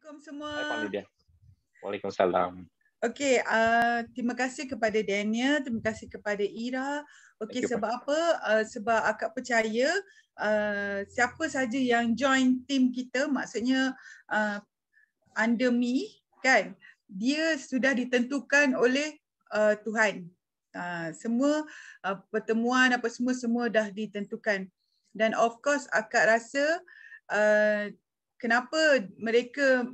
Assalamualaikum semua. Hai Fahmidah. Waalaikumsalam. Okey, terima kasih kepada Daniel, terima kasih kepada Ira. Okey, sebab apa? Sebab akak percaya siapa saja yang join team kita, maksudnya under me, kan? Dia sudah ditentukan oleh Tuhan. Semua pertemuan apa semua dah ditentukan. Dan of course akak rasa kenapa mereka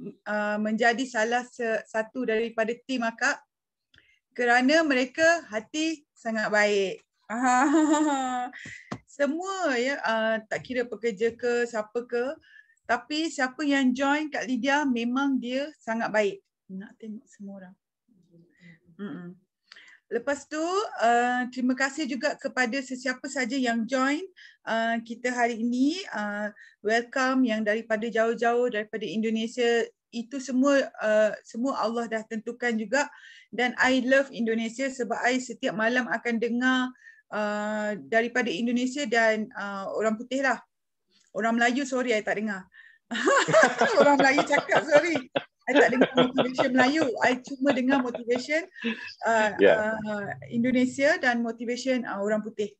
menjadi salah satu daripada tim akak? Kerana mereka hati sangat baik. Semua ya, tak kira pekerja ke, siapa ke. Tapi siapa yang join Kak Lydia memang dia sangat baik. Nak tengok semua orang. Lepas tu, terima kasih juga kepada sesiapa saja yang join kita hari ini. Welcome yang daripada jauh-jauh, daripada Indonesia. Itu semua Allah dah tentukan juga. Dan I love Indonesia sebab I setiap malam akan dengar daripada Indonesia dan orang putih lah. Orang Melayu, sorry, I tak dengar. Orang Melayu cakap, sorry. I tak dengar motivation Melayu. I cuma dengar motivation Indonesia dan motivation orang putih.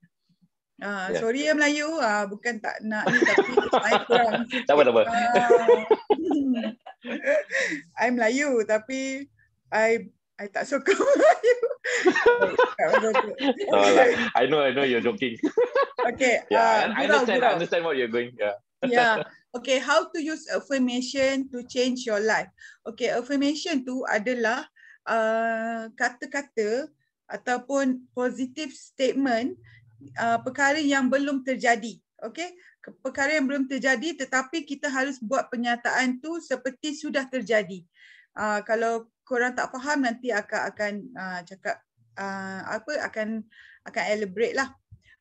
Sorry ya Melayu, bukan tak nak ni tapi I kurang sikit. Tak apa. I Melayu tapi I tak suka Melayu. I know you're joking. Okay. I understand what you're going. Yeah. Okay, how to use affirmation to change your life. Okay, affirmation tu adalah kata-kata ataupun positive statement perkara yang belum terjadi. Okay, perkara yang belum terjadi tetapi kita harus buat penyataan tu seperti sudah terjadi. Kalau korang tak faham nanti akan cakap akan elaborate lah.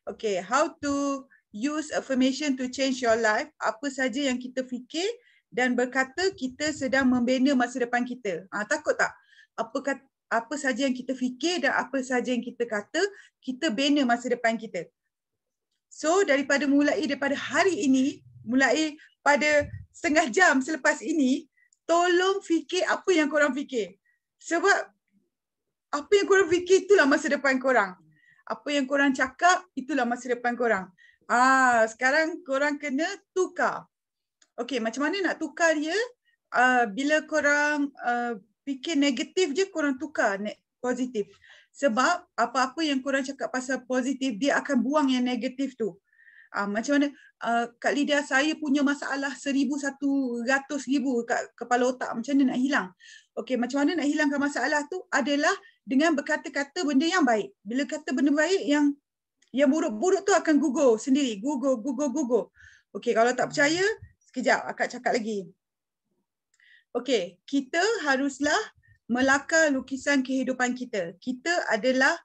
Okay, how to use affirmation to change your life. Apa saja yang kita fikir dan berkata kita sedang membina masa depan kita. Takut tak? Apa saja yang kita fikir dan apa saja yang kita kata, kita bina masa depan kita. So daripada hari ini, mulai pada setengah jam selepas ini, tolong fikir apa yang korang fikir. Sebab apa yang korang fikir itulah masa depan korang. Apa yang korang cakap itulah masa depan korang. Sekarang korang kena tukar. Okey, macam mana nak tukar dia? Bila korang fikir negatif je, korang tukar positif. Sebab apa-apa yang korang cakap pasal positif, dia akan buang yang negatif tu. Macam mana? Kak Lydia, saya punya masalah 1,100,000 kat kepala otak. Macam mana nak hilang? Okey, macam mana nak hilangkan masalah tu? Adalah dengan berkata-kata benda yang baik. Bila kata benda baik, yang buruk-buruk tu akan gugur sendiri. Gugur. Okey, kalau tak percaya, sekejap akak cakap lagi. Okey, kita haruslah melakar lukisan kehidupan kita. Kita adalah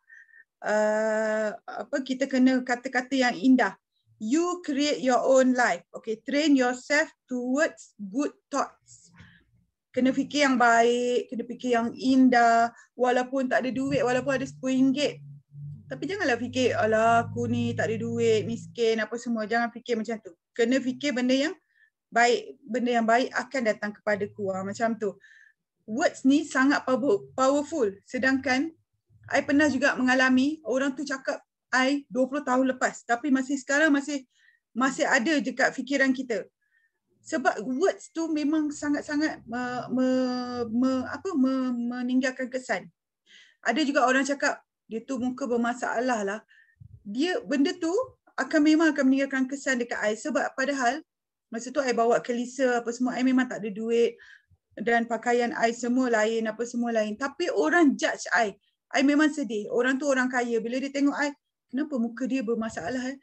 kita kena kata-kata yang indah. You create your own life. Okay, train yourself towards good thoughts. Kena fikir yang baik, kena fikir yang indah. Walaupun tak ada duit, walaupun ada RM10. Tapi janganlah fikir, alah aku ni tak ada duit, miskin, apa semua. Jangan fikir macam tu. Kena fikir benda yang baik. Benda yang baik akan datang kepadaku. Macam tu. Words ni sangat powerful. Sedangkan, I pernah juga mengalami, orang tu cakap I 20 tahun lepas. Tapi sekarang masih ada je kat fikiran kita. Sebab words tu memang sangat-sangat meninggalkan kesan. Ada juga orang cakap, dia tu muka bermasalah lah. Benda tu memang akan meninggalkan kesan dekat I. Sebab padahal masa tu I bawa ke Lisa apa semua, I memang tak ada duit dan pakaian I semua lain, apa semua lain. Tapi orang judge I. I memang sedih. Orang tu orang kaya. Bila dia tengok I, kenapa muka dia bermasalah?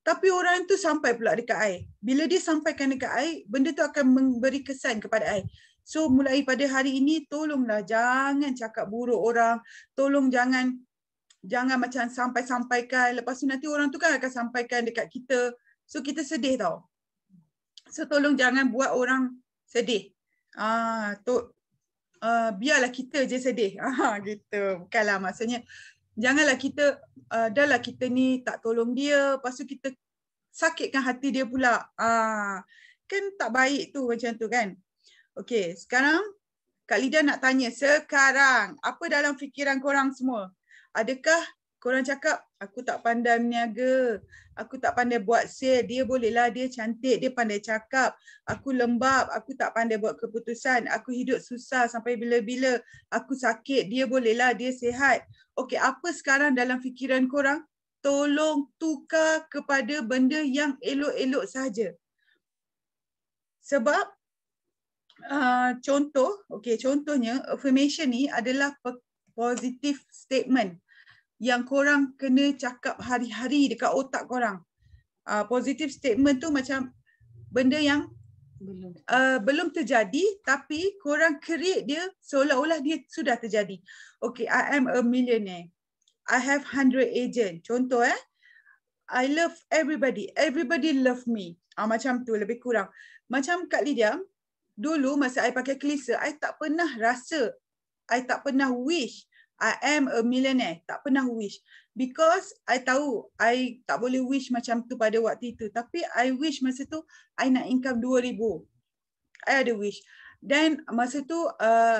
Tapi orang tu sampai pula dekat I. Bila dia sampaikan dekat I, benda tu akan memberi kesan kepada I. So mulai pada hari ini, tolonglah jangan cakap buruk orang. Tolong jangan macam sampaikan. Lepas tu nanti orang tu kan akan sampaikan dekat kita. So kita sedih tau. So tolong jangan buat orang sedih. Biarlah kita je sedih. Gitu. Bukanlah maksudnya. Janganlah kita, dah lah kita ni tak tolong dia. Lepas tu kita sakitkan hati dia pula. Kan tak baik tu macam tu kan. Okey, sekarang Kak Lida nak tanya, sekarang apa dalam fikiran korang semua? Adakah korang cakap, aku tak pandai berniaga, aku tak pandai buat sale, dia bolehlah, dia cantik, dia pandai cakap, aku lembab, aku tak pandai buat keputusan, aku hidup susah sampai bila-bila, aku sakit, dia bolehlah, dia sihat. Okey, apa sekarang dalam fikiran korang? Tolong tukar kepada benda yang elok-elok saja. Sebab contohnya affirmation ni adalah positive statement yang korang kena cakap hari-hari dekat otak korang. Positive statement tu macam benda yang belum terjadi tapi korang create dia seolah-olah dia sudah terjadi. Okay, I am a millionaire. I have 100 agent. Contoh I love everybody. Everybody love me. Macam tu lebih kurang. Macam Kak Lydia, dulu masa I pakai klise, I tak pernah rasa, I tak pernah wish I am a millionaire. Tak pernah wish. Because I tahu I tak boleh wish macam tu pada waktu itu. Tapi I wish masa tu I nak income 2,000. I ada wish. Dan masa tu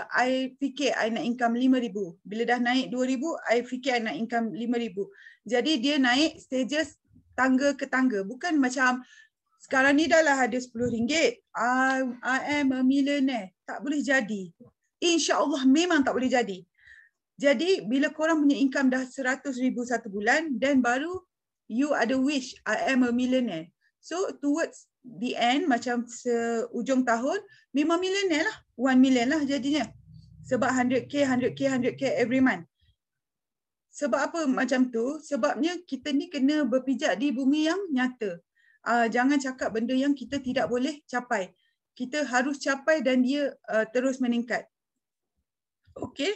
I fikir I nak income 5,000. Bila dah naik 2,000, I fikir I nak income 5,000. Jadi dia naik stages tangga ke tangga. Bukan macam sekarang ni dah lah ada RM10. I am a millionaire. Tak boleh jadi. InsyaAllah memang tak boleh jadi. Jadi bila korang punya income dah 100,000 satu bulan, then baru you ada wish I am a millionaire. So towards the end, macam seujung tahun, memang millionaire lah. 1 million lah jadinya. Sebab 100k every month. Sebab apa macam tu? Sebabnya kita ni kena berpijak di bumi yang nyata. Jangan cakap benda yang kita tidak boleh capai. Kita harus capai dan dia terus meningkat. Okay.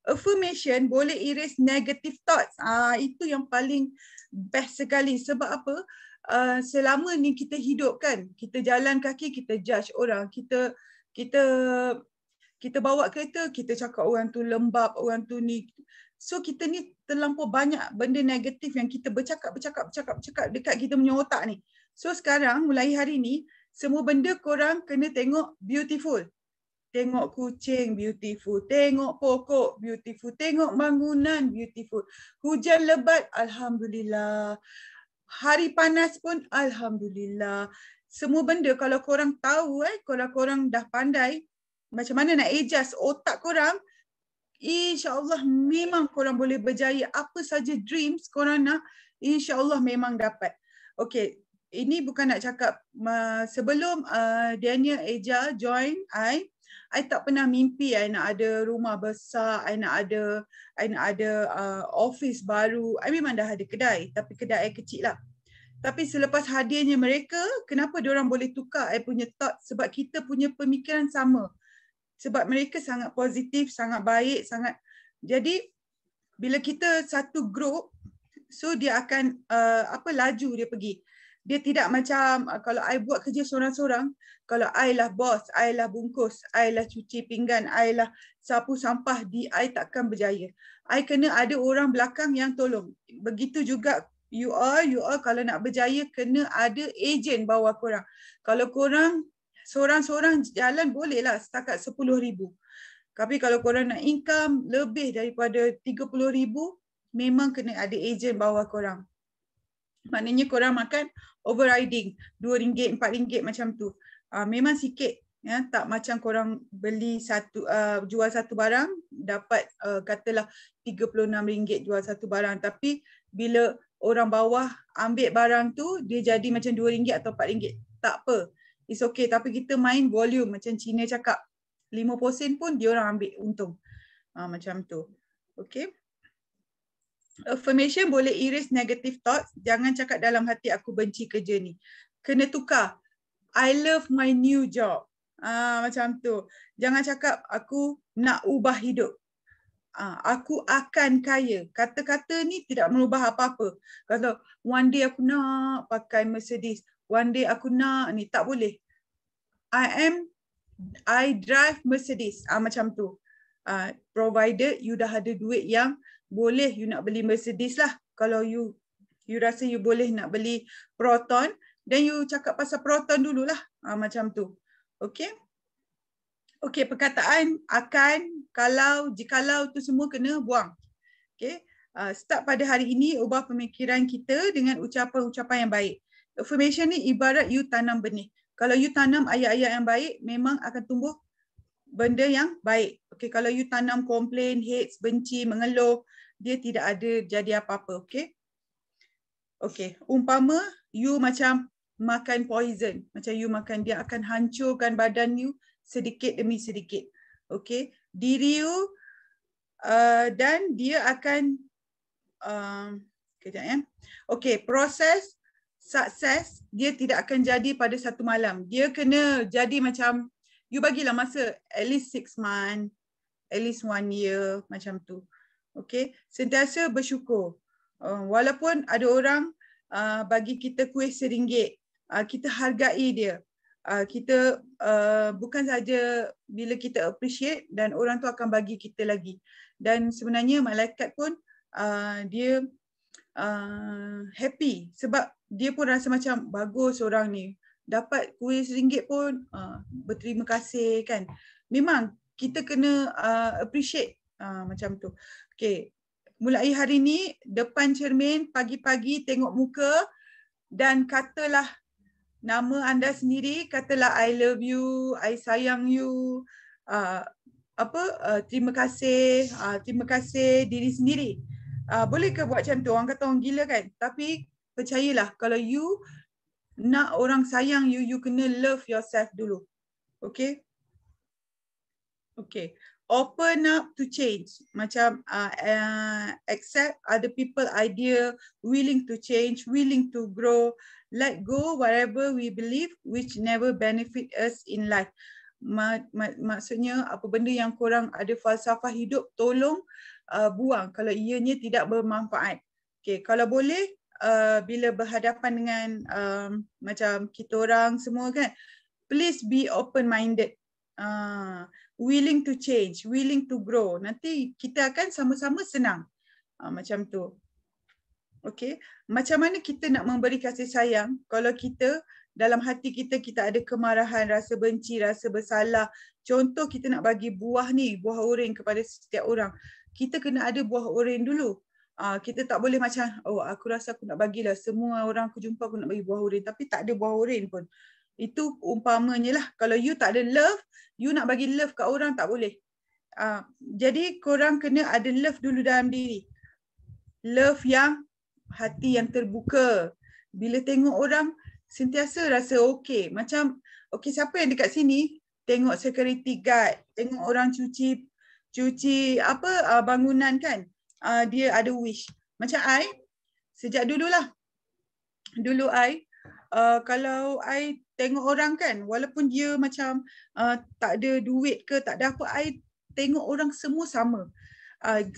Affirmation boleh erase negative thoughts. Itu yang paling best sekali. Sebab apa? Selama ni kita hidup kan, kita jalan kaki, kita judge orang. Kita bawa kereta, kita cakap orang tu lembab, orang tu ni. So kita ni terlampau banyak benda negatif yang kita bercakap dekat kita punya otak ni. So sekarang mulai hari ni, semua benda korang kena tengok beautiful. Tengok kucing beautiful, tengok pokok beautiful, tengok bangunan beautiful. Hujan lebat, alhamdulillah. Hari panas pun alhamdulillah. Semua benda kalau korang tahu kalau korang dah pandai macam mana nak adjust otak korang, insya-Allah memang korang boleh berjaya. Apa saja dreams korang nak, insya-Allah memang dapat. Okey, ini bukan nak cakap sebelum Daniel Eja join I tak pernah mimpi I nak ada rumah besar, I nak ada office baru. I memang dah ada kedai, tapi kedai I kecil lah. Tapi selepas hadirnya mereka, kenapa diorang boleh tukar I punya thought? Sebab kita punya pemikiran sama. Sebab mereka sangat positif, sangat baik, sangat. Jadi bila kita satu group, so dia akan laju dia pergi. Dia tidak macam kalau I buat kerja seorang-seorang, kalau I lah bos, I lah bungkus, I lah cuci pinggan, I lah sapu sampah, I takkan berjaya. I kena ada orang belakang yang tolong. Begitu juga you all kalau nak berjaya kena ada ejen bawah korang. Kalau korang seorang-seorang jalan bolehlah setakat 10,000. Tapi kalau korang nak income lebih daripada 30,000, memang kena ada ejen bawah korang. Maknanya korang makan overriding RM2, RM4 macam tu. Memang sikit, ya, tak macam korang beli jual satu barang dapat katalah RM36 jual satu barang, tapi bila orang bawah ambil barang tu dia jadi macam RM2 atau RM4. Tak apa. It's okay, tapi kita main volume macam Cina cakap 5% pun dia orang ambil untung. Macam tu. Okay. Affirmation boleh erase negative thoughts. Jangan cakap dalam hati aku benci kerja ni. Kena tukar. I love my new job. Macam tu. Jangan cakap aku nak ubah hidup. Aku akan kaya. Kata-kata ni tidak merubah apa-apa. Kalau one day aku nak pakai Mercedes, one day aku nak ni, tak boleh. I drive Mercedes. Macam tu. Provided you dah ada duit yang boleh you nak beli Mercedes lah. Kalau you rasa you boleh nak beli Proton, then you cakap pasal Proton dululah. Macam tu. Okay. Okey, perkataan akan, kalau, jikalau tu semua kena buang. Okey. Start pada hari ini, ubah pemikiran kita dengan ucapan-ucapan yang baik. Affirmation ni ibarat you tanam benih. Kalau you tanam ayat-ayat yang baik, memang akan tumbuh benda yang baik. Okey, kalau you tanam komplain, hate, benci, mengeluh, dia tidak ada jadi apa-apa. Okey. Okey, umpama you macam makan poison, macam you makan, dia akan hancurkan badan you sedikit demi sedikit. Okey, diri you dan dia akan kejap ya. Okey, proses sukses dia tidak akan jadi pada satu malam. Dia kena jadi macam, you bagilah masa at least 6 months, at least 1 year, macam tu. Okey, sentiasa bersyukur. Walaupun ada orang bagi kita kuih RM1, kita hargai dia. Kita bukan saja bila kita appreciate, dan orang tu akan bagi kita lagi. Dan sebenarnya malaikat pun dia happy sebab dia pun rasa macam bagus orang ni dapat kuih RM1 pun berterima kasih kan. Memang kita kena appreciate macam tu. Okay, mulai hari ni depan cermin pagi-pagi tengok muka dan katalah nama anda sendiri, katalah I love you, I sayang you, terima kasih diri sendiri. Boleh ke buat macam tu? Orang kata orang gila kan? Tapi percayalah, kalau you nak orang sayang you, you kena love yourself dulu. Okay? Okay. Open up to change. Macam accept other people idea, willing to change, willing to grow, let go whatever we believe which never benefit us in life. Maksudnya apa benda yang korang ada falsafah hidup, tolong buang kalau ianya tidak bermanfaat. Okay, kalau boleh bila berhadapan dengan macam kita orang semua kan, please be open minded. Willing to change, willing to grow. Nanti kita akan sama-sama senang. Macam tu. Okay. Macam mana kita nak memberi kasih sayang kalau kita dalam hati kita ada kemarahan, rasa benci, rasa bersalah. Contoh kita nak bagi buah ni, buah oren kepada setiap orang. Kita kena ada buah oren dulu. Kita tak boleh macam, oh aku rasa aku nak bagilah semua orang aku jumpa aku nak bagi buah oren, tapi tak ada buah oren pun. Itu umpamanya lah. Kalau you tak ada love, you nak bagi love kat orang tak boleh. Jadi korang kena ada love dulu dalam diri. Love yang hati yang terbuka. Bila tengok orang sentiasa rasa okey. Macam okey, siapa yang dekat sini tengok security guard, tengok orang cuci bangunan kan. Dia ada wish. Macam I sejak dululah. Dulu I kalau I tengok orang kan, walaupun dia macam tak ada duit ke, tak ada apa, I tengok orang semua sama.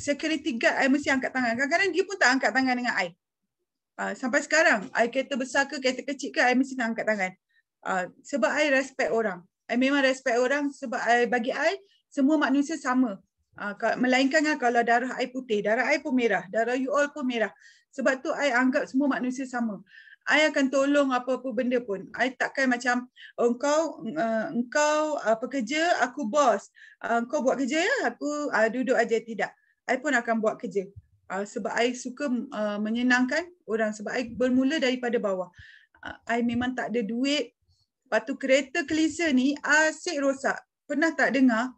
Security guard, I mesti angkat tangan. Kadang-kadang dia pun tak angkat tangan dengan I. Sampai sekarang, I kereta besar ke, kereta kecil ke, I mesti nak angkat tangan. Sebab I respect orang. I memang respect orang sebab bagi I, semua manusia sama. Melainkan kalau darah I putih, darah I pun merah, darah you all pun merah. Sebab tu I anggap semua manusia sama. I akan tolong apa-apa benda pun. I takkan macam engkau pekerja, aku bos. Kau buat kerja ya, aku duduk aja. Tidak. I pun akan buat kerja. Sebab I suka menyenangkan orang. Sebab I bermula daripada bawah. I memang tak ada duit. Lepas tu kereta kelisa ni asyik rosak. Pernah tak dengar?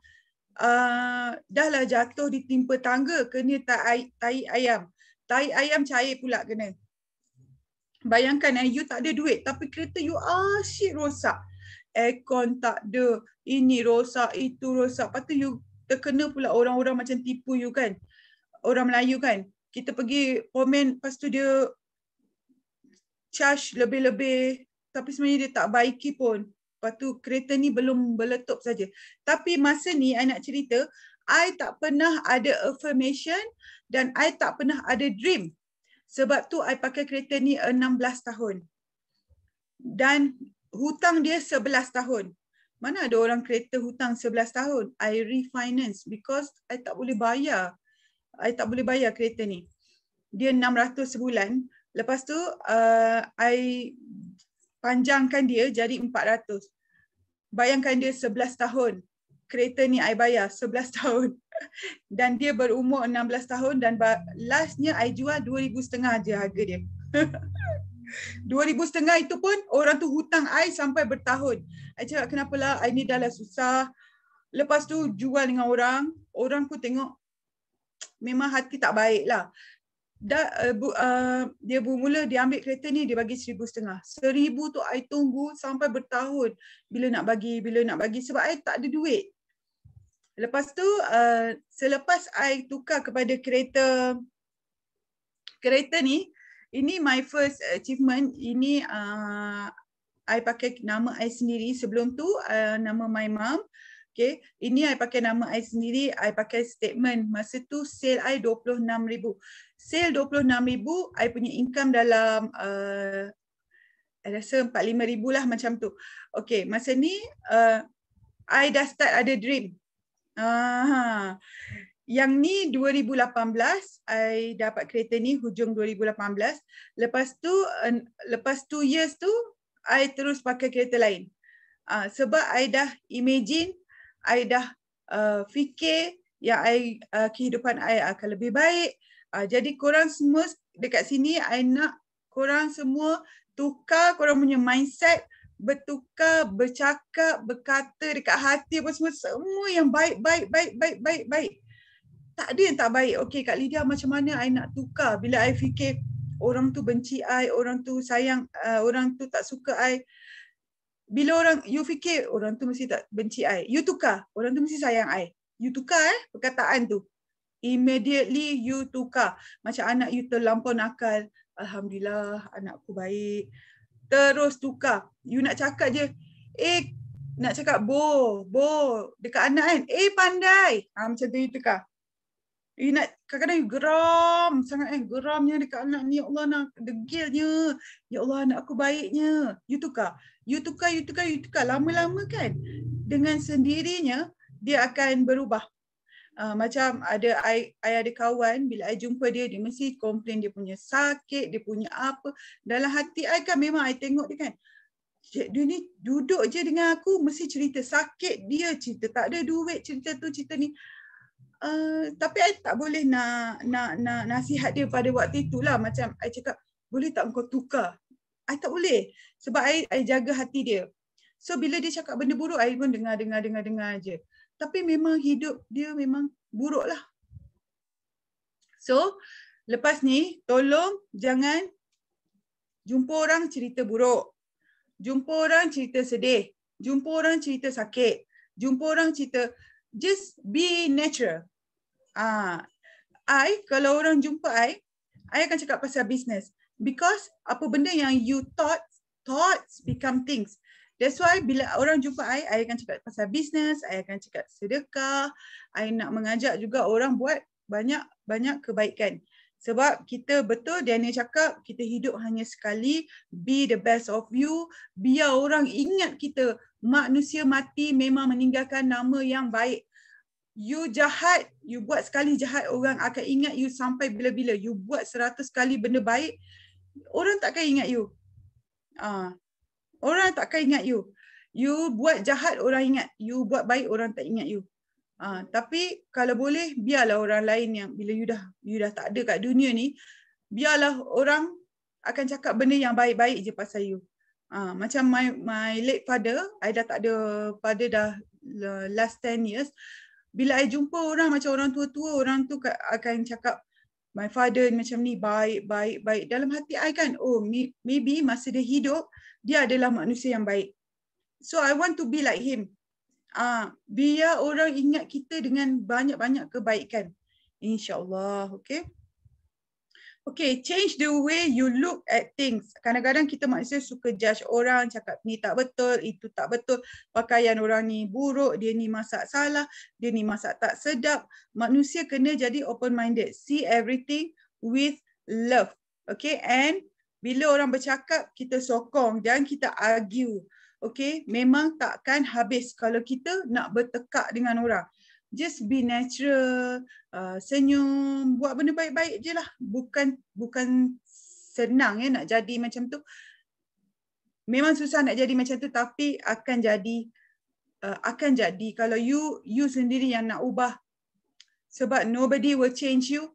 Dah lah jatuh ditimpa tangga, kena tai ayam. Tai ayam cair pula kena. Bayangkan you tak ada duit tapi kereta you asyik rosak. Aircon tak ada, ini rosak, itu rosak. Lepas tu you terkena pula orang-orang macam tipu you kan. Orang Melayu kan. Kita pergi komen, lepas tu dia charge lebih-lebih. Tapi sebenarnya dia tak baiki pun. Lepas tu kereta ni belum berletup saja. Tapi masa ni I nak cerita, I tak pernah ada affirmation dan I tak pernah ada dream. Sebab tu I pakai kereta ni 16 tahun. Dan hutang dia 11 tahun. Mana ada orang kereta hutang 11 tahun? I refinance because I tak boleh bayar. I tak boleh bayar kereta ni. Dia 600 sebulan. Lepas tu I panjangkan dia jadi 400. Bayangkan dia 11 tahun. kereta ni I bayar 11 tahun. Dan dia berumur 16 tahun dan lastnya I jual 2,500 je harga dia. 2,500 itu pun orang tu hutang I sampai bertahun. I cakap kenapalah, I ni dah lah susah. Lepas tu jual dengan orang pun tengok memang hati tak baik lah. Dia bermula dia ambil kereta ni, dia bagi 1,500. 1,000 tu I tunggu sampai bertahun bila nak bagi sebab I tak ada duit. Lepas tu selepas I tukar kepada kereta ni, ini my first achievement. Ini I pakai nama I sendiri. Sebelum tu nama my mom. Okay. Ini I pakai nama I sendiri. I pakai statement. Masa tu sale I 26,000. Sale 26,000. I punya income dalam I rasa 45,000 lah macam tu. Okay. Masa ni I dah start ada dream. Yang ni 2018 I dapat kereta ni hujung 2018. Lepas 2 years tu I terus pakai kereta lain. Sebab I dah imagine, I dah fikir yang kehidupan I akan lebih baik. Jadi korang semua dekat sini I nak korang semua tukar korang punya mindset, bertukar, bercakap, berkata dekat hati apa semua yang baik. Tak ada yang tak baik. Okey, Kak Lydia, macam mana I nak tukar bila I fikir orang tu benci I, orang tu sayang, orang tu tak suka I. Bila you fikir orang tu mesti tak benci I, you tukar, orang tu mesti sayang I. You tukar perkataan tu. Immediately you tukar. Macam anak you terlampau nakal, alhamdulillah anakku baik. Terus tukar. You nak cakap je, nak cakap bo dekat anak kan, pandai. Macam tu you tukar. You nak kadang-kadang you geram sangat geramnya dekat anak ni, ya Allah nak degilnya, ya Allah anak aku baiknya. You tukar. Lama-lama kan dengan sendirinya dia akan berubah. Macam I ada kawan, bila I jumpa dia mesti komplain dia punya sakit, dia punya apa. Dalam hati I kan memang I tengok dia kan, dia ni duduk je dengan aku mesti cerita sakit dia, cerita tak ada duit, cerita tu cerita ni. Tapi I tak boleh nak nasihat dia pada waktu itulah. Macam I cakap, boleh tak kau tukar? I tak boleh. Sebab I jaga hati dia. So bila dia cakap benda buruk, I pun dengar je. Tapi memang hidup dia memang buruk lah. So lepas ni tolong jangan jumpa orang cerita buruk. Jumpa orang cerita sedih. Jumpa orang cerita sakit. Jumpa orang cerita, just be natural. Kalau orang jumpa I akan cakap pasal business. Because apa benda yang you thoughts become things. That's why bila orang jumpa I akan cakap pasal business, I akan cakap sedekah, I nak mengajak juga orang buat banyak kebaikan. Sebab kita betul Daniel cakap, kita hidup hanya sekali, be the best of you, biar orang ingat kita. Manusia mati memang meninggalkan nama yang baik. You jahat, you buat sekali jahat, orang akan ingat you sampai bila-bila. You buat 100 kali benda baik, orang takkan ingat you. Orang takkan ingat you. You buat jahat, orang ingat. You buat baik, orang tak ingat you. Tapi kalau boleh, biarlah orang lain yang bila you dah tak ada kat dunia ni, biarlah orang akan cakap benda yang baik-baik je pasal you. Macam my late father, I dah tak ada father dah last 10 years. Bila I jumpa orang macam orang tua-tua, orang tu akan cakap, my father macam ni, baik. Dalam hati I kan, maybe masa dia hidup, dia adalah manusia yang baik. So I want to be like him. Biar orang ingat kita dengan banyak-banyak kebaikan. InsyaAllah, okay? Okay, change the way you look at things. Kadang-kadang kita manusia suka judge orang, cakap ni tak betul, itu tak betul. Pakaian orang ni buruk, dia ni masak salah, dia ni masak tak sedap. Manusia kena jadi open-minded. See everything with love. Okay, and bila orang bercakap, kita sokong. Jangan kita argue. Okay, memang takkan habis kalau kita nak bertekak dengan orang. Just be natural, senyum, buat benda baik-baik je lah. Bukan senang nak jadi macam tu. Memang susah nak jadi macam tu, tapi akan jadi akan jadi kalau you sendiri yang nak ubah. Sebab nobody will change you.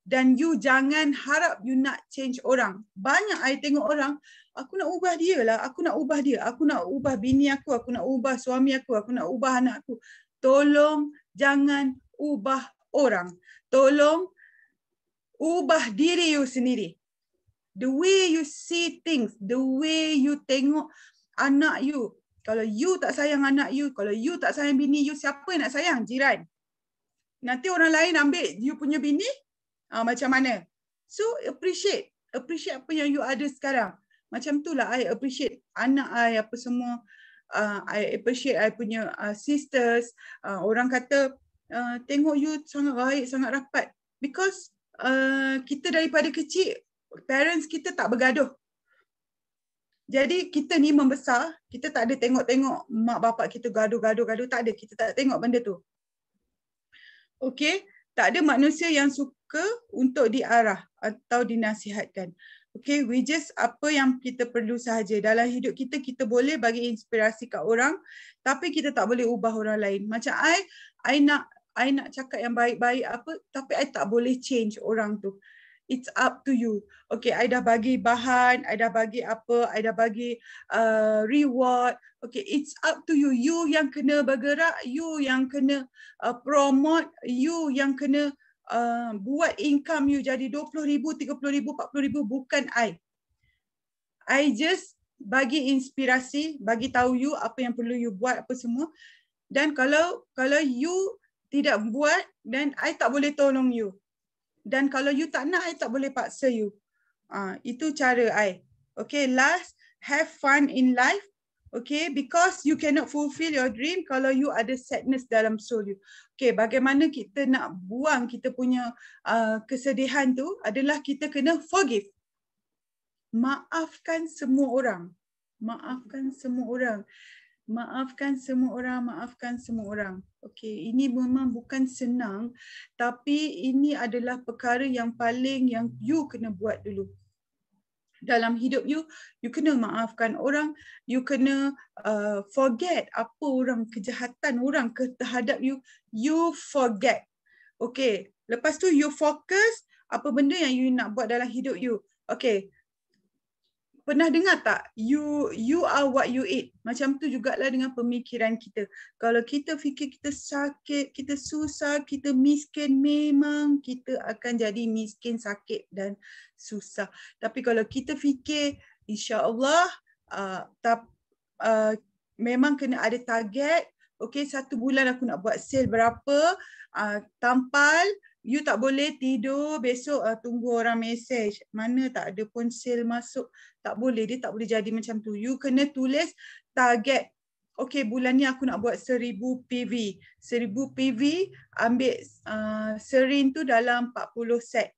Dan you jangan harap you nak change orang. Banyak I tengok orang, aku nak ubah dia lah, aku nak ubah dia, aku nak ubah bini aku nak ubah suami aku nak ubah anak aku. Tolong jangan ubah orang. Tolong ubah diri you sendiri. The way you see things, the way you tengok anak you. Kalau you tak sayang anak you, kalau you tak sayang bini you, siapa nak sayang? Jiran. Nanti orang lain ambil you punya bini, macam mana? So appreciate apa yang you ada sekarang. Macam itulah I appreciate anak I apa semua. I appreciate I punya sisters. Orang kata tengok you sangat baik, sangat rapat. Because kita daripada kecil, parents kita tak bergaduh. Jadi kita ni membesar, kita tak ada tengok-tengok mak bapak kita gaduh-gaduh, tak ada. Kita tak tengok benda tu. Okay? Tak ada manusia yang suka untuk diarah atau dinasihatkan. Okay, we just apa yang kita perlu sahaja. Dalam hidup kita, kita boleh bagi inspirasi kat orang, tapi kita tak boleh ubah orang lain. Macam I nak cakap yang baik-baik apa, tapi I tak boleh change orang tu. It's up to you. Okay, I dah bagi bahan, I dah bagi apa, I dah bagi reward. Okay, it's up to you. You yang kena bergerak, you yang kena promote, you yang kena buat income you jadi 20,000, 30,000, 40,000, bukan I. I just bagi inspirasi, bagi tahu you apa yang perlu you buat, apa semua. Dan kalau you tidak buat, then I tak boleh tolong you. Dan kalau you tak nak, I tak boleh paksa you. Itu cara I. Okay, last, have fun in life. Okay, because you cannot fulfill your dream kalau you ada sadness dalam soul you. Okay, bagaimana kita nak buang kita punya kesedihan tu adalah kita kena forgive. Maafkan semua orang. Maafkan semua orang. Maafkan semua orang, maafkan semua orang. Okey, ini memang bukan senang, tapi ini adalah perkara yang paling yang you kena buat dulu. Dalam hidup you kena maafkan orang, you kena forget apa orang, kejahatan orang terhadap you, you forget. Okey, lepas tu you fokus apa benda yang you nak buat dalam hidup you. Okey. Pernah dengar tak? You are what you eat. Macam tu jugalah dengan pemikiran kita. Kalau kita fikir kita sakit, kita susah, kita miskin, memang kita akan jadi miskin, sakit dan susah. Tapi kalau kita fikir, insya-Allah memang kena ada target. Okey, 1 bulan aku nak buat sale berapa, tampal. You tak boleh tidur besok tunggu orang message. Mana tak ada pun sale masuk. Tak boleh, dia tak boleh jadi macam tu. You kena tulis target. Okay, bulan ni aku nak buat 1000 PV. 1000 PV, ambil serin tu dalam 40 set.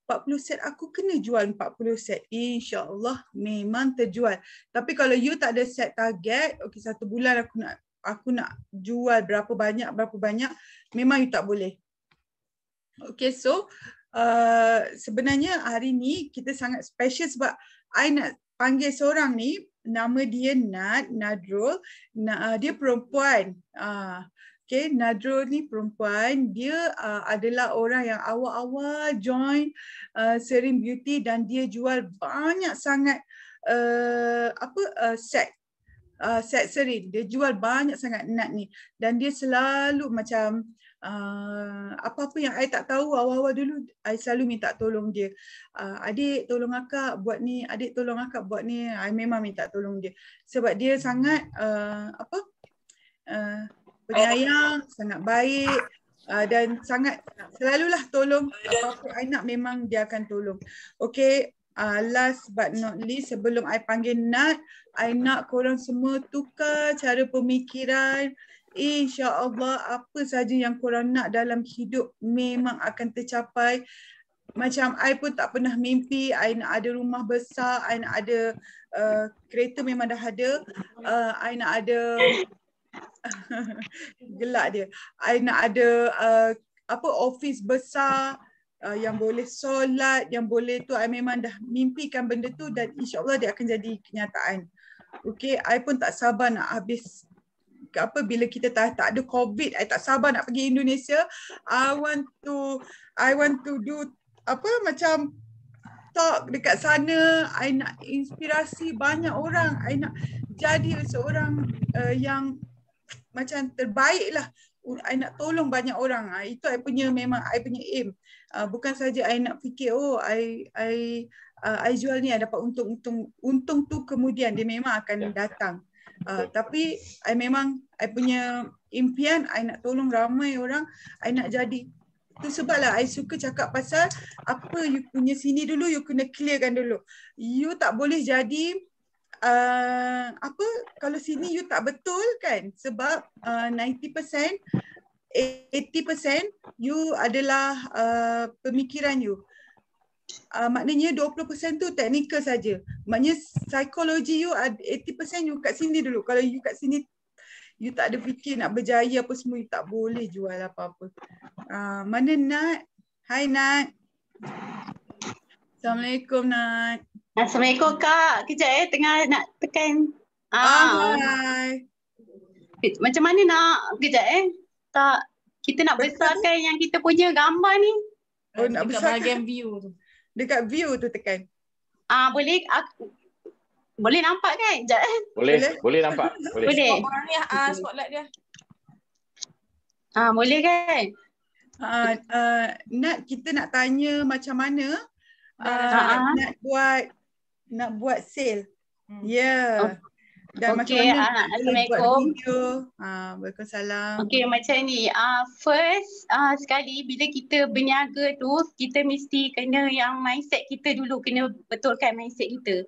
40 set aku kena jual 40 set. InsyaAllah memang terjual. Tapi kalau you tak ada set target, okay 1 bulan aku nak jual berapa banyak, memang you tak boleh. Okay, so sebenarnya hari ni kita sangat special sebab I nak panggil seorang ni, nama dia Nadrul. Dia perempuan. Okay, Nadrul ni perempuan. Dia adalah orang yang awal-awal join Serene Beauty dan dia jual banyak sangat set Serene. Dia jual banyak sangat nut ni. Dan dia selalu macam apa-apa yang I tak tahu awal-awal dulu, I selalu minta tolong dia. Adik tolong akak buat ni, adik tolong akak buat ni. I memang minta tolong dia. Sebab dia sangat penyayang, sangat baik dan sangat selalulah tolong apa-apa I nak, memang dia akan tolong. Okay, last but not least, sebelum I panggil Nat, I nak korang semua tukar cara pemikiran. InsyaAllah apa saja yang korang nak dalam hidup memang akan tercapai. Macam I pun tak pernah mimpi I nak ada rumah besar, I nak ada kereta memang dah ada, I nak ada gelak dia, I nak ada office besar yang boleh solat, yang boleh tu. I memang dah mimpikan benda tu dan insyaAllah dia akan jadi kenyataan. Okay, I pun tak sabar nak habis bila kita tak ada COVID, I tak sabar nak pergi Indonesia. I want to do macam talk dekat sana. I nak inspirasi banyak orang. I nak jadi seorang yang macam terbaik lah. I nak tolong banyak orang. Itu I punya aim. Bukan saja I nak fikir I jual ni I dapat untung tu kemudian dia memang akan datang. Tapi I punya impian I nak tolong ramai orang. I nak jadi. Itu sebablah I suka cakap pasal apa you punya sini dulu, you kena clearkan dulu. You tak boleh jadi kalau sini you tak betul kan, sebab 90%, 80% you adalah pemikiran you. Maknanya 20% tu teknikal saja. Maknanya psikologi you 80% you kat sini dulu. Kalau you kat sini you tak ada fikir nak berjaya apa semua, you tak boleh jual apa-apa. Mana Nat? Hai Nat. Assalamualaikum Nat. Assalamualaikum Kak. Kejap tengah nak tekan. Hai. Macam mana nak? Kejap tak. Kita nak besarkan yang kita punya gambar ni. Oh, nak besarkan bahagian view tu. Dekat view tu tekan. Boleh boleh nampak kan? Kejap Boleh nampak. Boleh. Orang ni spotlight dia. Boleh kan? Nat, kita nak tanya macam mana nak buat sale. Ya. Dan macam mana Assalamualaikum. Waalaikumsalam. Okey, macam ni. First sekali bila kita berniaga tu, kita mesti kena yang mindset kita dulu, kena betulkan mindset kita.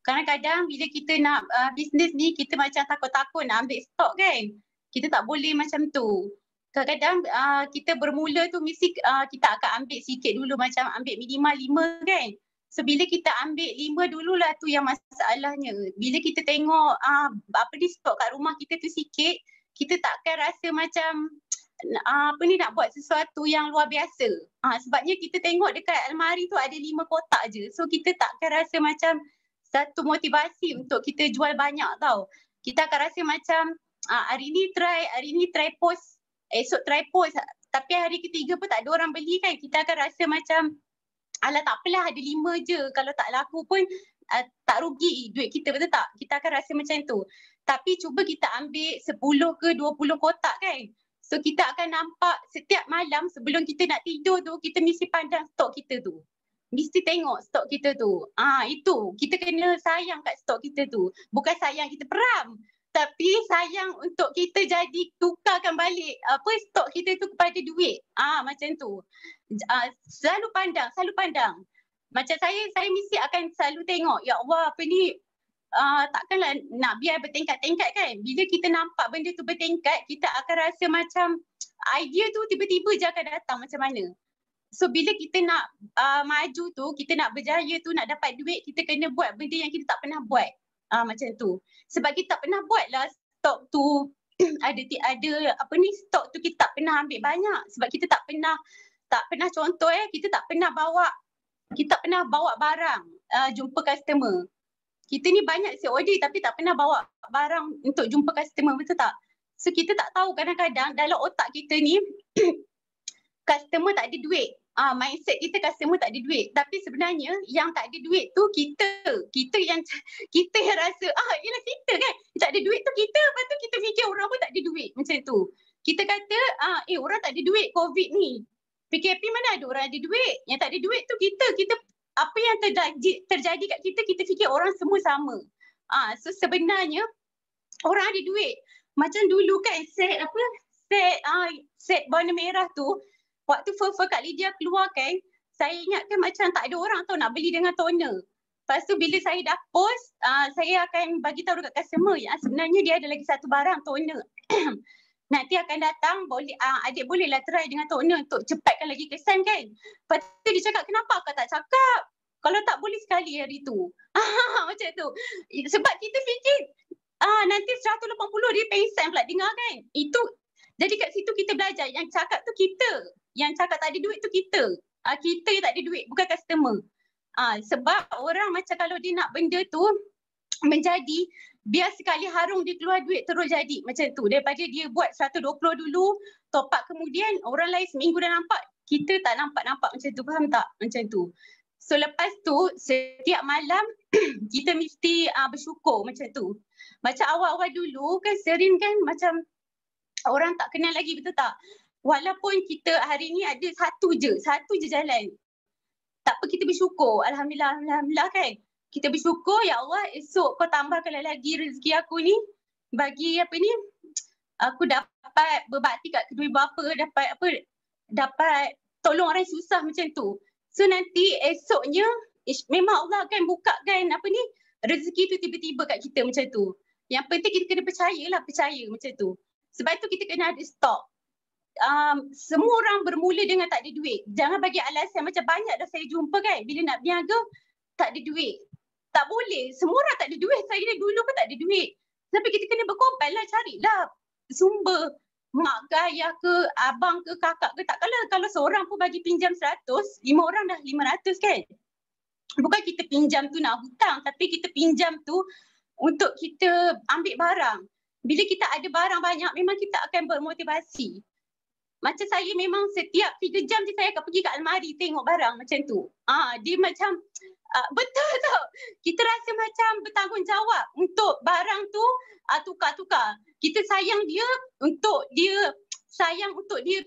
Kadang-kadang bila kita nak bisnes ni, kita macam takut-takut nak ambil stok kan. Kita tak boleh macam tu. Kadang-kadang kita bermula tu mesti kita akan ambil sikit dulu, macam ambil minimal 5 kan. So bila kita ambil 5 dululah tu yang masalahnya. Bila kita tengok stok kat rumah kita tu sikit, kita takkan rasa macam nak buat sesuatu yang luar biasa. Sebabnya kita tengok dekat almari tu ada 5 kotak je. So kita takkan rasa macam satu motivasi untuk kita jual banyak tau. Kita akan rasa macam hari ni try post, esok try post, tapi hari ketiga pun tak ada orang beli kan. Kita akan rasa macam alah tak apalah, ada 5 je. Kalau tak laku pun tak rugi duit kita, betul tak? Kita akan rasa macam tu. Tapi cuba kita ambil 10 ke 20 kotak kan. So kita akan nampak setiap malam sebelum kita nak tidur tu, kita mesti pandang stok kita tu. Mesti tengok stok kita tu. Itu. Kita kena sayang kat stok kita tu. Bukan sayang kita peram. Tapi sayang untuk kita jadi tukarkan balik stok kita tu kepada duit. Macam tu. Selalu pandang. Macam saya mesti akan selalu tengok, ya Allah apa ni, takkanlah nak biar bertingkat-tingkat kan. Bila kita nampak benda tu bertingkat, kita akan rasa macam idea tu tiba-tiba je akan datang macam mana. So bila kita nak maju tu, kita nak berjaya tu, nak dapat duit, kita kena buat benda yang kita tak pernah buat. Macam tu. Sebab kita tak pernah buat lah stok tu ada stok tu kita tak pernah ambil banyak. Sebab kita tak pernah contoh kita tak pernah bawa barang jumpa customer. Kita ni banyak COD tapi tak pernah bawa barang untuk jumpa customer, betul tak? So kita tak tahu kadang-kadang dalam otak kita ni customer tak ada duit. Mindset kita customer tak ada duit. Tapi sebenarnya yang tak ada duit tu kita yang rasa yelah kita kan tak ada duit tu kita. Lepas tu kita fikir orang pun tak ada duit macam tu. Kita kata orang tak ada duit COVID ni. PKP mana ada orang ada duit. Yang tak ada duit tu kita apa yang terjadi kat kita fikir orang semua sama. So sebenarnya orang ada duit. Macam dulu kan set warna merah tu, waktu Fur Kak Lydia keluar kan, saya ingat kan macam tak ada orang tau nak beli dengan toner. Lepas tu bila saya dah post, saya akan bagi tahu dekat customer yang sebenarnya dia ada lagi satu barang, toner. Nanti akan datang, adik bolehlah try dengan toner untuk cepatkan lagi kesan kan. Lepas tu dia cakap, kenapa kau tak cakap? Kalau tak boleh sekali hari tu. Macam tu. Sebab kita fikir, nanti 180 dia pengsan pula dengar kan. Itu, jadi kat situ kita belajar. Yang cakap tu kita. Yang cakap tak ada duit tu kita. Kita yang tak ada duit, bukan customer. Sebab orang macam kalau dia nak benda tu menjadi, biar sekali harung dia keluar duit terus jadi macam tu. Daripada dia buat 120 dulu, top up kemudian orang lain seminggu dah nampak, kita tak nampak-nampak macam tu, faham tak? Macam tu. So lepas tu setiap malam kita mesti bersyukur macam tu. Macam awal-awal dulu kan sering kan macam orang tak kenal lagi, betul tak? Walaupun kita hari ni ada satu je jalan. Tak apa, kita bersyukur. Alhamdulillah kan. Kita bersyukur, ya Allah, esok kau tambahkan lagi rezeki aku ni. Bagi aku dapat berbakti kat kedua bapa, dapat tolong orang susah macam tu. So nanti esoknya memang Allah akan bukakan rezeki tu tiba-tiba kat kita macam tu. Yang penting kita kena percaya macam tu. Sebab tu kita kena ada stok. Semua orang bermula dengan tak ada duit. Jangan bagi alasan macam banyak dah saya jumpa kan, bila nak berniaga tak ada duit. Tak boleh. Semua orang tak ada duit. Saya dulu pun tak ada duit. Tapi kita kena berkorban lah, carilah sumber. Mak ke ayah ke, abang ke, kakak ke. Tak kalau seorang pun bagi pinjam 100, 5 orang dah 500 kan. Bukan kita pinjam tu nak hutang, tapi kita pinjam tu untuk kita ambil barang. Bila kita ada barang banyak, memang kita akan bermotivasi. Macam saya memang setiap 3 jam je saya akan pergi kat almari tengok barang macam tu. Dia macam betul tau. Kita rasa macam bertanggungjawab untuk barang tu tukar-tukar. Kita sayang dia untuk dia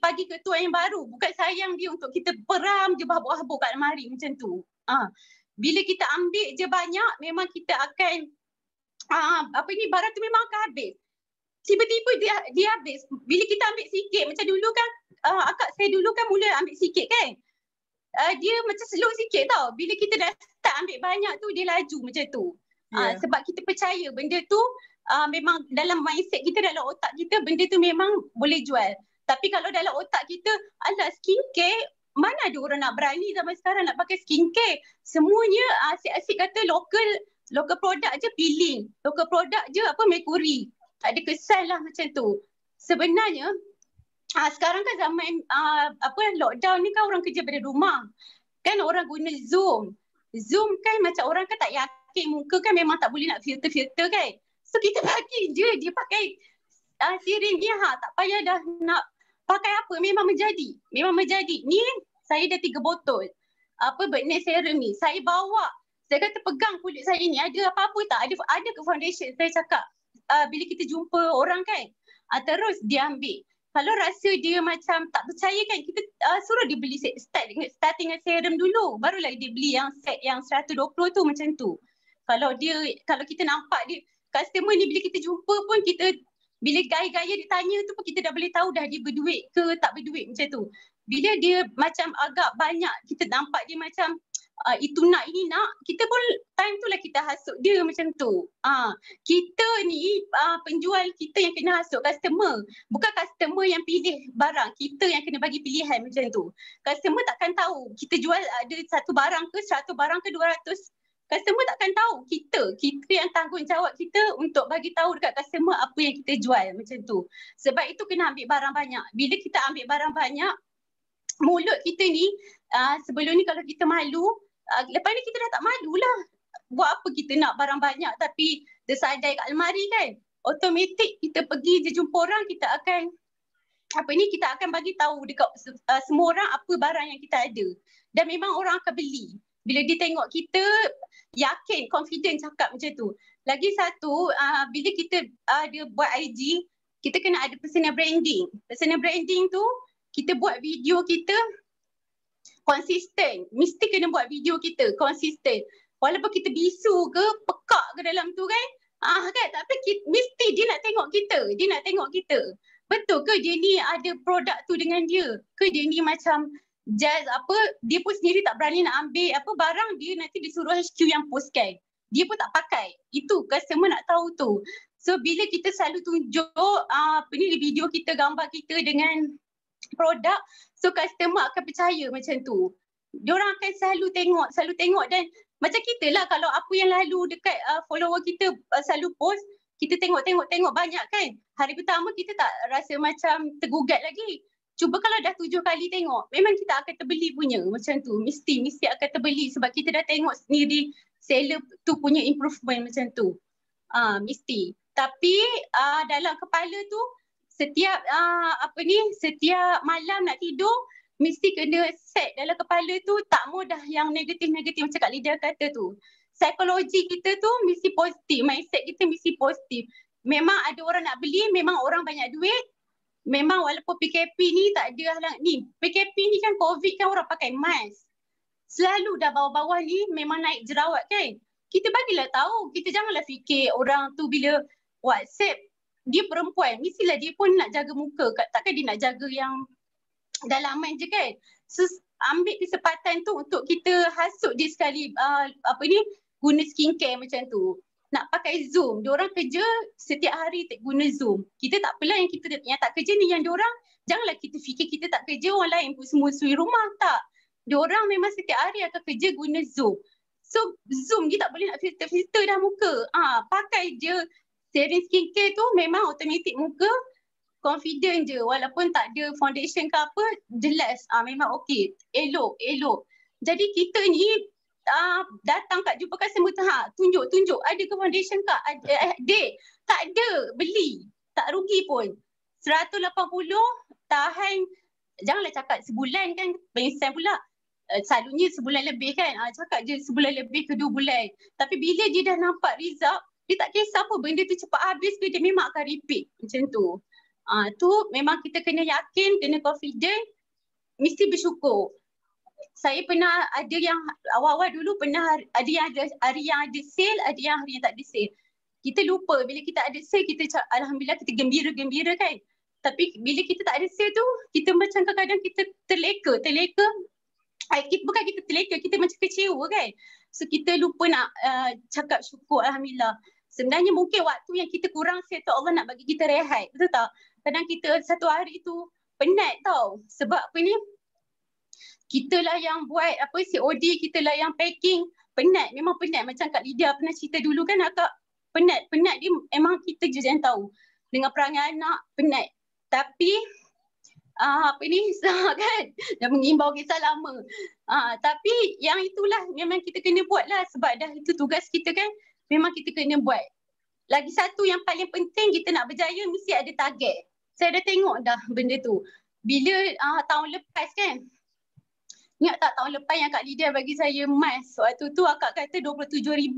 bagi ketua yang baru. Bukan sayang dia untuk kita peram je habuk-habuk kat almari macam tu. Bila kita ambil je banyak, memang kita akan barang tu memang akan habis. Tiba-tiba dia habis. Bila kita ambil sikit, macam dulu kan, akak saya dulu kan mula ambil sikit kan. Dia macam slow sikit tau. Bila kita dah start ambil banyak tu, dia laju macam tu. Sebab kita percaya benda tu memang dalam mindset kita, dalam otak kita, benda tu memang boleh jual. Tapi kalau dalam otak kita, alah skincare, mana ada orang nak berani zaman sekarang nak pakai skincare. Semuanya asyik-asyik kata local produk je peeling. Local produk je mercury. Tak ada kesan lah macam tu. Sebenarnya sekarang kan zaman lockdown ni kan orang kerja pada rumah. Kan orang guna Zoom. Zoom kan macam orang kan tak yakin muka kan, memang tak boleh nak filter-filter kan. So kita bagi je dia pakai siring dia, tak payah dah nak pakai apa, memang menjadi. Ni saya dah 3 botol Bernese serum ni. Saya bawa, saya kata pegang kulit saya ni, ada apa-apa tak? Ada ke foundation? Saya cakap bila kita jumpa orang kan, terus dia ambil. Kalau rasa dia macam tak percaya kan, kita suruh dia beli start dengan serum dulu. Barulah dia beli yang set yang 120 tu macam tu. Kalau kita nampak dia, customer ni bila kita jumpa pun kita, bila gaya-gaya dia tanya tu pun kita dah boleh tahu dah dia berduit ke tak berduit macam tu. Bila dia macam agak banyak, kita nampak dia macam itu nak, ini nak, kita pun time tu lah kita hasut dia macam tu. Kita ni penjual, kita yang kena hasut customer. Bukan customer yang pilih barang, kita yang kena bagi pilihan macam tu. Customer takkan tahu kita jual ada 1 barang ke 100 barang ke 200. Customer takkan tahu. Kita yang tanggungjawab kita untuk bagi tahu dekat customer apa yang kita jual macam tu. Sebab itu kena ambil barang banyak. Bila kita ambil barang banyak, mulut kita ni sebelum ni kalau kita malu, lepas ni kita dah tak malu lah. Buat apa kita nak barang banyak tapi tersadai kat almari kan. Automatik kita pergi je jumpa orang, kita akan kita akan bagi tahu dekat semua orang apa barang yang kita ada. Dan memang orang akan beli. Bila dia tengok kita, yakin, confident cakap macam tu. Lagi satu, bila kita ada buat IG, kita kena ada personal branding. Personal branding tu, kita buat video kita konsisten. Mesti kena buat video kita konsisten. Walaupun kita bisu ke, pekak ke dalam tu kan, kan? Tapi mesti dia nak tengok kita. Betul ke dia ni ada produk tu dengan dia? Ke dia ni macam just dia pun sendiri tak berani nak ambil barang dia, nanti disuruh HQ yang postkan. Dia pun tak pakai. Itu customer nak tahu tu. So bila kita selalu tunjuk video kita, gambar kita dengan produk, so customer akan percaya macam tu. Diorang akan selalu tengok dan macam kita lah, kalau apa yang lalu dekat follower kita selalu post, kita tengok banyak kan. Hari pertama kita tak rasa macam tergugat lagi. Cuba kalau dah 7 kali tengok, memang kita akan terbeli punya macam tu. Mesti akan terbeli sebab kita dah tengok sendiri seller tu punya improvement macam tu. Mesti. Tapi dalam kepala tu setiap setiap malam nak tidur mesti kena set dalam kepala tu tak mau dah yang negatif-negatif macam Kak Lydia kata tu. Psikologi kita tu mesti positif, mindset kita mesti positif. Memang ada orang nak beli, memang orang banyak duit. Memang walaupun PKP ni tak ada halang ni. PKP ni kan COVID kan orang pakai mask. Selalu dah bawah-bawah ni memang naik jerawat kan. Kita bagilah tahu, kita janganlah fikir orang tu bila WhatsApp dia perempuan, mestilah dia pun nak jaga muka. Takkan dia nak jaga yang dalaman je kan. So, ambil kesempatan tu untuk kita hasut dia sekali guna skincare macam tu. Nak pakai Zoom. Diorang kerja setiap hari guna Zoom. Kita tak apalah yang tak kerja ni, yang diorang janganlah kita fikir kita tak kerja, orang lain pun semua suri rumah. Tak. Diorang memang setiap hari akan kerja guna Zoom. So Zoom dia tak boleh nak filter dah muka. Pakai je serum skincare tu memang automatik muka confident je. Walaupun tak ada foundation ke apa, jelas memang okey. Elok. Jadi kita ni datang kat jumpa customer tu, tunjuk ada ke foundation kak? Dek, tak ada, beli. Tak rugi pun. 180 tahan, janganlah cakap sebulan kan, pengsan pula. Selalunya sebulan lebih kan, cakap je sebulan lebih ke 2 bulan. Tapi bila dia dah nampak result, dia tak kisah apa benda tu cepat habis ke, dia memang akan repeat macam tu. Tu memang kita kena yakin, kena confident, mesti bersyukur. Saya pernah ada yang awal-awal dulu pernah ada yang ada hari yang ada sale, ada yang hari yang tak ada sale. Kita lupa bila kita ada sale, kita alhamdulillah kita gembira kan. Tapi bila kita tak ada sale tu, kita macam kadang-kadang kita terleka. Bukan kita terleka, kita macam kecewa kan. So kita lupa nak cakap syukur alhamdulillah. Sebenarnya mungkin waktu yang kita kurang sale tu Allah nak bagi kita rehat, betul tak? Kadang kita satu hari tu penat tau. Sebab apa ni? Kita lah yang buat COD, kita lah yang packing. Penat, memang penat. Macam Kak Lydia pernah cerita dulu kan, akak penat dia memang kita je yang tahu. Dengan perangai anak, penat. Tapi kan dah mengimbau kisah lama. Tapi yang itulah memang kita kena buat lah, sebab dah itu tugas kita kan. Memang kita kena buat. Lagi satu yang paling penting, kita nak berjaya mesti ada target. Saya dah tengok dah benda tu. Bila tahun lepas kan, ingat tak tahun lepas yang Kak Lydia bagi saya mask? Waktu tu akak kata 27,000.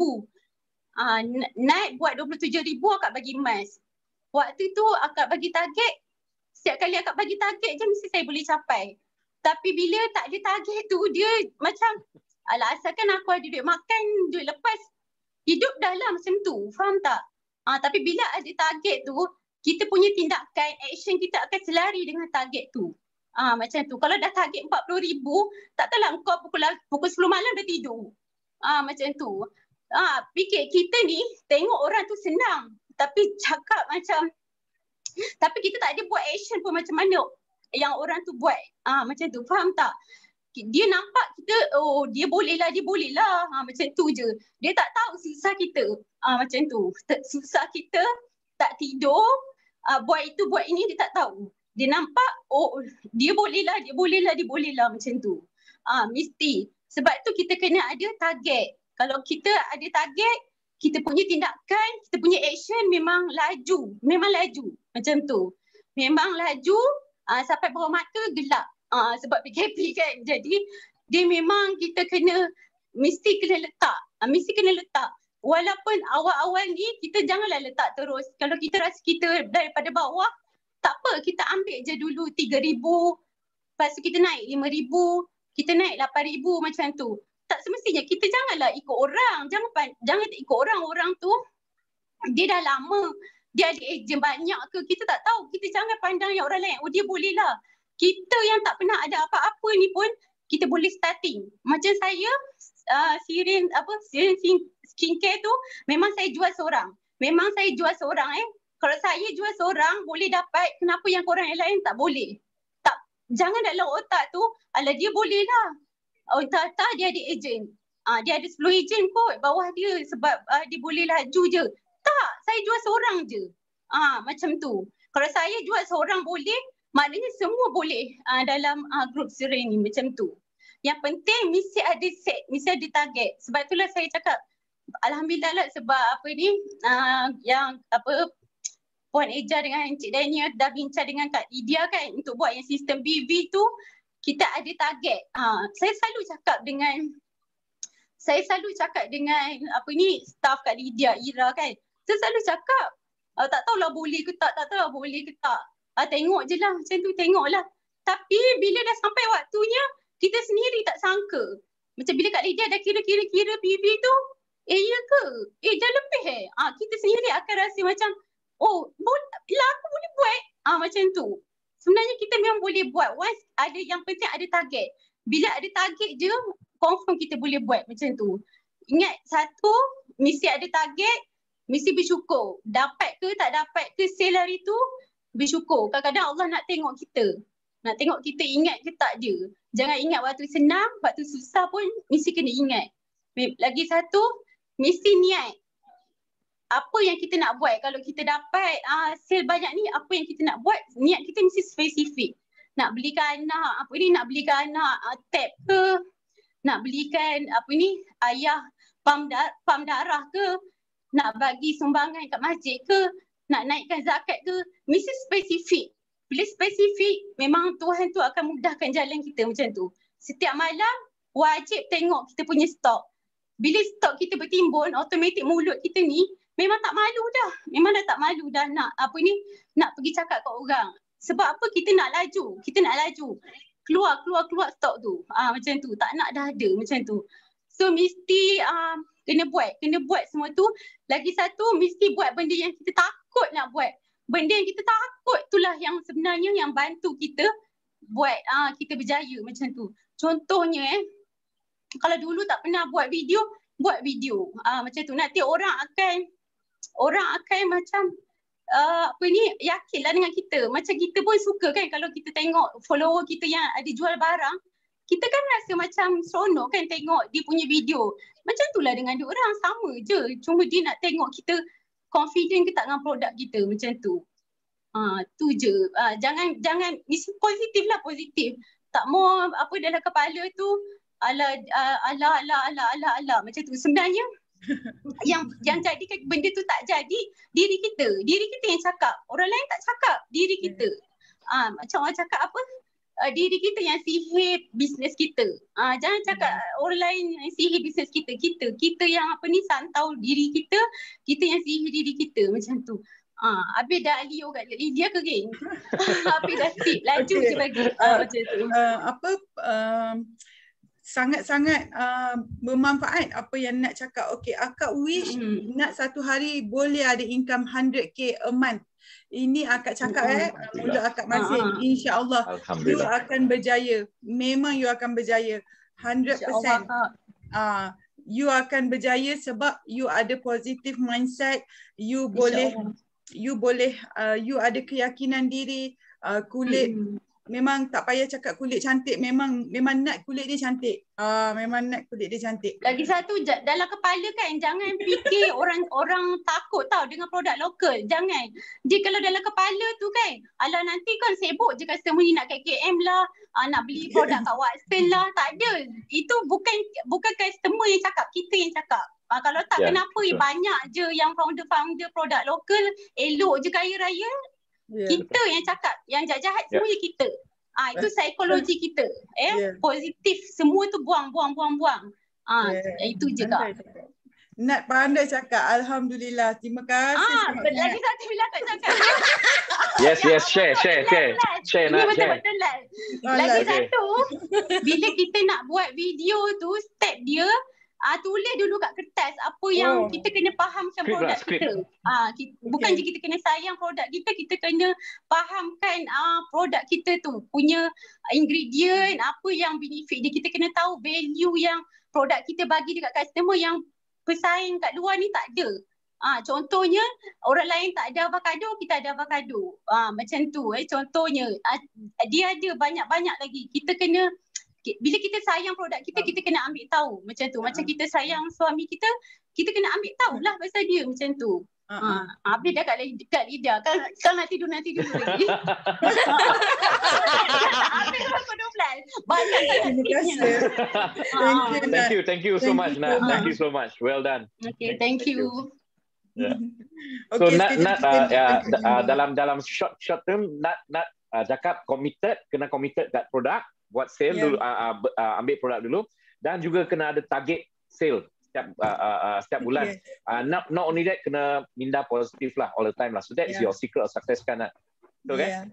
Naik buat 27,000 akak bagi mask. Waktu tu akak bagi target, setiap kali akak bagi target je mesti saya boleh capai. Tapi bila tak ada target tu, dia macam asalkan aku ada duit makan, duit lepas, hidup dah lah macam tu. Faham tak? Tapi bila ada target tu, kita punya tindakan, action kita akan selari dengan target tu. Macam tu. Kalau dah target 40,000, takkanlah kau pukul 10 malam dah tidur. Macam tu. Fikir kita ni tengok orang tu senang. Tapi cakap macam, tapi kita tak ada buat action pun macam mana yang orang tu buat. Macam tu. Faham tak? Dia nampak kita, dia boleh lah. Macam tu je. Dia tak tahu susah kita. Macam tu. Susah kita, tak tidur, buat itu, buat ini, dia tak tahu. Dia nampak, dia boleh lah macam tu. Mesti. Sebab tu kita kena ada target. Kalau kita ada target, kita punya tindakan, kita punya action memang laju. Macam tu. Memang laju, sampai bawah mata gelap. Sebab PKP kan. Jadi, dia memang kita mesti kena letak. Walaupun awal-awal ni, kita janganlah letak terus. Kalau kita rasa kita daripada bawah, tak apa, kita ambil je dulu 3,000, lepas tu kita naik 5,000, kita naik 8,000 macam tu. Tak semestinya, kita janganlah ikut orang. Jangan ikut orang tu, dia dah lama, dia ada ejen banyak ke, kita tak tahu. Kita jangan pandang yang orang lain, dia boleh lah. Kita yang tak pernah ada apa-apa ni pun, kita boleh starting. Macam saya, serum skincare tu, memang saya jual seorang. Kalau saya jual seorang boleh dapat, kenapa yang korang yang lain tak boleh? Jangan dalam otak tu, alah dia boleh lah. Tak, dia ada ejen. Dia ada 10 ejen kot bawah dia sebab dia boleh laju je. Tak, saya jual seorang je. Macam tu. Kalau saya jual seorang boleh, maknanya semua boleh dalam grup serum ni macam tu. Yang penting mesti ada set, mesti ada target. Sebab itulah saya cakap, Alhamdulillah lah sebab apa ni yang apa Puan Eja dengan Encik Daniel dah bincang dengan Kak Lydia kan untuk buat yang sistem BV tu kita ada target. Saya selalu cakap dengan apa ni staff Kak Lydia Ira kan. Saya selalu cakap tak tahulah boleh ke tak tahulah boleh ke tak. Tengok je lah macam tu, tengoklah. Tapi bila dah sampai waktunya kita sendiri tak sangka. Macam bila Kak Lydia dah kira PV tu, ya ke? Dah lebih kita sendiri akan rasa macam aku boleh buat. Macam tu. Sebenarnya kita memang boleh buat. Once ada yang penting ada target. Bila ada target je, confirm kita boleh buat macam tu. Ingat satu, mesti ada target, mesti bersyukur. Dapat ke tak dapat ke sale hari tu, bersyukur. Kadang-kadang Allah nak tengok kita. Nak tengok kita ingat ke tak je. Jangan ingat waktu senang, waktu susah pun mesti kena ingat. Lagi satu, mesti niat. Apa yang kita nak buat kalau kita dapat sale banyak ni, apa yang kita nak buat, niat kita mesti spesifik. Nak belikan anak tab ke, nak belikan ayah pam darah ke, nak bagi sumbangan kat masjid ke, nak naikkan zakat ke, mesti spesifik. Bila spesifik, memang Tuhan tu akan mudahkan jalan kita macam tu. Setiap malam wajib tengok kita punya stok. Bila stok kita bertimbun, automatik mulut kita ni memang tak malu dah. Memang dah tak malu dah nak pergi cakap kat orang. Sebab apa? Kita nak laju. Keluar stok tu. Macam tu. Tak nak dah ada macam tu. So mesti kena buat semua tu. Lagi satu, mesti buat benda yang kita takut nak buat. Benda yang kita takut itulah yang sebenarnya yang bantu kita buat kita berjaya macam tu. Contohnya kalau dulu tak pernah buat video macam tu. Nanti orang akan macam yakinlah dengan kita. Macam kita pun suka kan kalau kita tengok follower kita yang ada jual barang, kita kan rasa macam seronok kan tengok dia punya video. Macam itulah dengan dia orang, sama je. Cuma dia nak tengok kita confident ke tak dengan produk kita macam tu. Tu je. Jangan mesti positif. Tak mau apa dalam kepala tu ala macam tu. Sebenarnya yang jadikan benda tu tak jadi diri kita yang cakap. Orang lain tak cakap, diri kita. Macam orang cakap apa? Diri kita yang sihir bisnes kita. Jangan cakap orang lain yang sihir bisnes kita. Kita yang santau diri kita yang sihir diri kita macam tu. Habis dah Leo kat Lydia ke geng? Habis dah sip, laju je bagi. Macam tu. Sangat-sangat bermanfaat apa yang nak cakap. Okay, akak wish nak satu hari boleh ada income 100k a month. Ini akak cakap mulut akak masih. InsyaAllah you akan berjaya. Memang you akan berjaya 100%. You akan berjaya sebab you ada positive mindset. You ada keyakinan diri. Kulit memang tak payah cakap kulit cantik, memang nak kulit dia cantik. Memang nak kulit dia cantik. Lagi satu, dalam kepala kan jangan fikir orang takut tau dengan produk lokal. Jangan. Dia kalau dalam kepala tu kan, alah nanti kan sibuk je customer ni nak kat KM lah, nak beli produk kat Watson lah. Tak ada. Itu bukan customer yang cakap, kita yang cakap. Kalau tak kenapa banyak je yang founder produk lokal elok je kaya raya. Kita yang cakap, yang jahat semua kita. Itu psikologi kita. Positif semua tu buang. Itu je Kak. Nat pandai cakap. Alhamdulillah. Terima kasih. Lagi satu bila Kak cakap. Yes, share. Ini betul-betul live. Lagi satu, bila kita nak buat video tu, step dia, tulis dulu kat kertas apa yang kita kena fahamkan produk kita. Bukan je kita kena sayang produk kita, kita kena fahamkan produk kita tu punya ingredient, apa yang benefit dia. Kita kena tahu value yang produk kita bagi dekat customer yang pesaing kat luar ni tak ada. Contohnya orang lain tak ada avocado, kita ada avocado. Macam tu contohnya. Dia ada banyak-banyak lagi. Kita kena, bila kita sayang produk kita, kita kena ambil tahu macam tu. Macam kita sayang suami kita, kita kena ambil tahu lah pasal dia macam tu. Habis dah kat lidah. Kan nak tidur lagi. Habis pukul 12. Banyak sangat tipsnya. Thank you so much, Nat. Thank you so much. Well done. Okay, thank you. Yeah. So dalam short term Nat cakap kena committed kat produk, buat sale dulu, ambil produk dulu, dan juga kena ada target sale setiap bulan. Not only that, kena minda positif lah all the time lah. So that is your secret of success kan, Nat. Betul kan?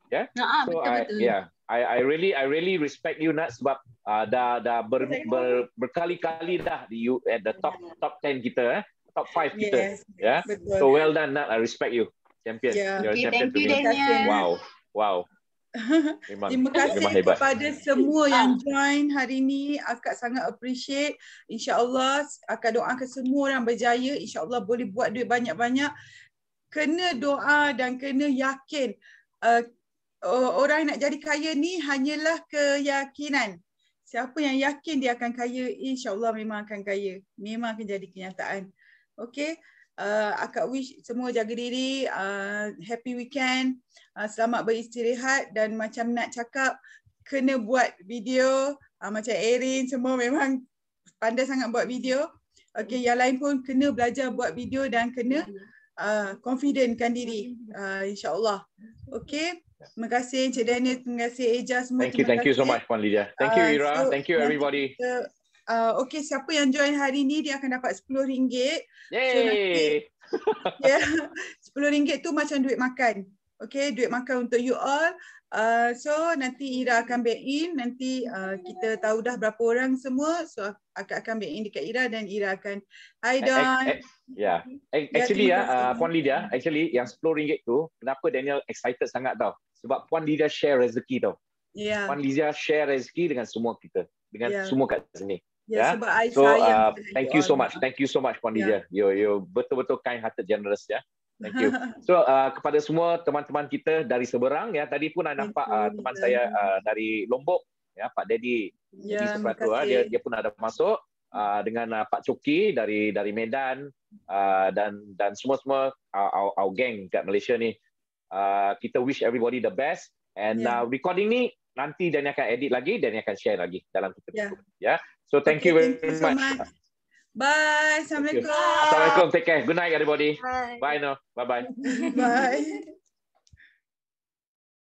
Yeah. So betul. I really respect you, Nat, sebab dah berkali-kali dah at the top 10 kita, top 5 kita. Betul. So well done, Nat. I respect you, champion. You're a champion thank you, to me. Daniel. Wow. Terima kasih kepada semua yang join hari ni. Akak sangat appreciate. InsyaAllah akak doakan semua orang berjaya. InsyaAllah boleh buat duit banyak-banyak. Kena doa dan kena yakin. Orang nak jadi kaya ni hanyalah keyakinan. Siapa yang yakin dia akan kaya, insyaAllah memang akan kaya. Memang akan jadi kenyataan. Okay. Akak wish semua jaga diri, happy weekend, selamat beristirahat, dan macam nak cakap, kena buat video, macam Erin semua memang pandai sangat buat video. Okay, yang lain pun kena belajar buat video dan kena confidentkan diri, insyaAllah. Okay, terima kasih Encik Daniel, terima kasih Eja semua. Thank you so much Puan Lydia. Thank you Ira, thank you everybody. Okay, siapa yang join hari ni dia akan dapat RM10. Yay! So RM10 tu macam duit makan. Okay, duit makan untuk you all. So nanti Ira akan back in. Nanti kita tahu dah berapa orang semua. So akak akan back in dekat Ira dan Ira akan hi Don. Actually Puan Lydia, actually yang RM10 tu, kenapa Daniel excited sangat tau? Sebab Puan Lydia share rezeki tau. Puan Lydia share rezeki dengan semua kita, dengan semua kat sini. Sebab I so sayang thank you so much, Puan Lydia. You betul-betul kind hearted, generous ya. Thank you. So kepada semua teman-teman kita dari seberang ya, tadi pun I nampak teman saya dari Lombok ya, Pak Dedi Seperatu, dia pun ada masuk dengan Pak Coki dari Medan, dan semua our gang kat Malaysia ni. Kita wish everybody the best, and recording ni nanti Daniel akan edit lagi, Daniel akan share lagi dalam kita. Ya. So thank you very much. Bye. Assalamualaikum. Assalamualaikum. Take care. Good night everybody. Bye now. Bye bye. Bye.